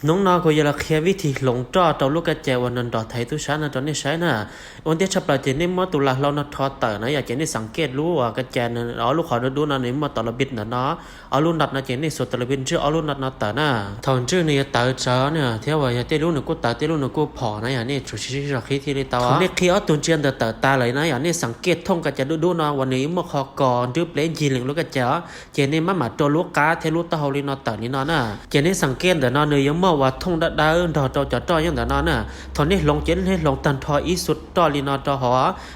น้องนอก็ยาละแค่วิธีหลงจ้อตัวลูกกระเจวันนันดอไทยตุช้านะตอนนี้ใช้น่ะวันที่ฉับปะเจนี่มอตุลาเรานัดทอเตอร์นะอยากเจนี่สังเกตรู้ว่ากระเจนเอาลูกขอดูนะนี่มอตลบิดนะเนาะเอาลูกนัดนะเจนี่สุดตลบิดชื่อเอาลูกนัดนะเตอร์น่ะทอนชื่อนี่เตอร์จ้าเนี่ยเที่ยวว่าอยากเตลูกนึกกูเตอร์เตลูกนึกกูพอนะอย่างนี้ชุชิชิรักที่ที่เตาเขาเนี่ยขี้เอาตุนเจียนเตอร์ตาเลยนะอย่างนี้สังเกตท่องกระเจดูนะวันนี้มอคอกรดื้อเปล่นยีหลิงลูกกระเจเจนี่มาหมาตัวลูกกาเทลูกตาฮอลินอเตอร์นี่เนาะน่ะเจนี่สังเกตเดี๋ยวนอนเนี่ยยังมอว่าท่องได้ดอจอยังแต่นอนน่ะตอนนี้ลงเจนให้ลงตันทออีสุดตอลีนอจอหอ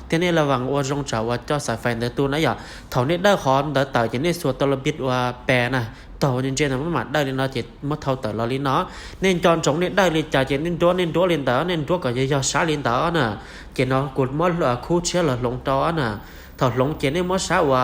เทนี่ระวังว่าจงจ่าว่าจอสายไฟในตัวนะอย่าตอนนี้ได้ขอเดอเต่าเจนี่ส่วนตลบิดว่าแปรน่ะต่อจริงๆนะมันมาได้เลยนะเจ็ดมัดเท่าแต่ละลีเนาะเน้นจอนจงเนี่ยได้เลยจ่าเจนเน้นตัวเล่นแต่เน้นตัวก็จะยาช้าเล่นแต่น่ะเจนเนาะกดมัดคู่เชื่อละลงจอน่ะถอดลงเจนนี่มัดช้าว่า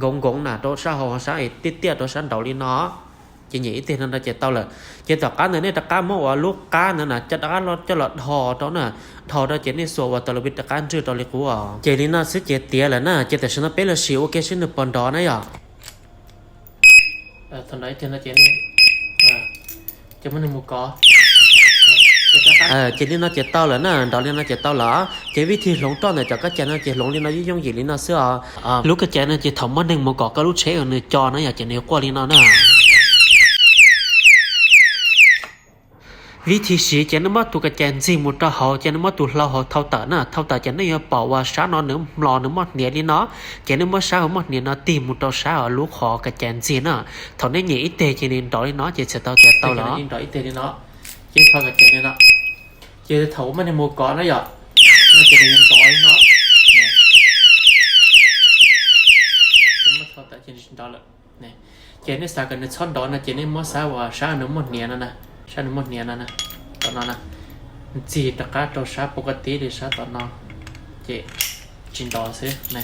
งงน่ะตัวช้าหอช้าไอ้เตี้ยตัวช้าเดาลีเนาะchỉ nghĩ tiền là chỉ tao là chỉ tập cá này tập cá mỏ lúc cá nữa nè chỉ cá nó cho là thò đó nè thò đó chỉ nên sổ và tao là biết tập cá chưa tao lấy cú à chỉ nên nó sẽ chỉ tiền là nè chỉ tại sao nó bé là xíu cái xin được bòn đó này à thằng đấy thì nó chỉ nên chỉ muốn một có chỉ nên nó chỉ tao là nè đó nên nó chỉ tao là chỉ vì thì lồng to này cho các chén nó chỉ lồng lên nó giống gì lên nó xưa lúc cái chén nó chỉ thòng mất nên một có cái lúc chế ở nơi cho nó chỉ nếu qua lên nó nèวิธีสีเจนมาตุกแจนซีมุตตาหอเจนมาตุเราหอเท่าตาน่ะเท่าตาเจนนี่บอกว่าช้านอนเนื้อรอเนื้อมอดเนียนี่เนาะเจนมาช้ามอดเนียนะตีมุตตาช้าลูกหอกระแจนซีน่ะเท่านี้หนีอิเตเจนินดอยเนาะเจเสตาเจเต้าเหรอดอยอิเตนี่เนาะเจพอกระแจนี่เนาะเจเถามันในหมู่ก่อนนะหยอดน่าจะเป็นดอยเนาะเจนมาเท่าตาเจนินดอยเลยเนี่ยเจนี่สากันในช่อนดอยนะเจนี่มาช้าว่าช้าเนื้อมอดเนียนะฉันหมดเนียนนะตอนนั้นนะจีตะการตัวชาปกติดิชาตอนนั้นเจจินดอซินะ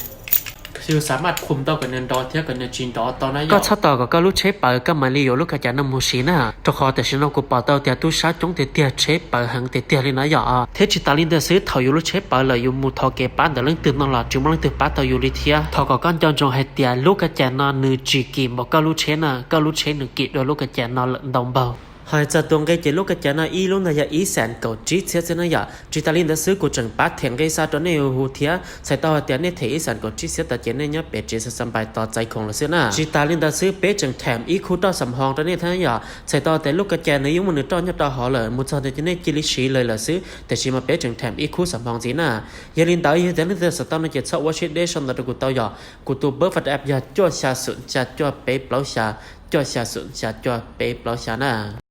คือสามารถคุมต่อกันเงินดอเทียบกันเงินจินดอตอนนั้นก็ชอบต่อก็รู้เชฟเปิดก็มาเลี้ยวลูกกระจายน้ำมูสีนะตัวคอแต่ฉันเอากูเปิดต่อแต่ตู้ชาจงเตี้ยเชฟเปิดหังเตี้ยเลยนะอย่าเทจิตาลินเดซื้อถอยอยู่ลูกเชฟเปิดเลยอยู่มูทอเก็บป้านแต่เรื่องตื่นนอนหลับจุ่มเรื่องตื่นป้าต่ออยู่ลิเทียทอก็ก้อนจอนจงให้เตี้ยลูกกระจายนอนนือจีกีบอกก็รู้เชฟนะก็รู้เชฟหนึ่งกีโดยลูกกระจายนอนดองเบาhai giờ tuần cái chỉ lúc cái chén này y lúc này ý sản cầu trí xét thế này ya chỉ ta liên đã xứ của trường bát thiền cái sao đó này hù thía sai tao tiền này thấy ý sản cầu trí xét ta chén này nhớ bé chỉ sẽ sắm bài taoใจของเราเสียนะchỉ ta liên đã xứ bé trường thèm ý khu tao sắm hòn đó này thế này ya sai taoแต่lúc cái chén này dùng một nửa tao nhớ tao họ là một giờ thì chén này chỉ lý sĩ lời là xứแต่chỉ mà bé trường thèm ý khu sắm hòn gì na giờ liên tới giờ này sẽ tao nó chỉ sau watch it day xong là của tao ya của tụi bớt phát app ya cho xa sụn xa cho bé bảo xa cho xa sụn xa cho bé bảo xa na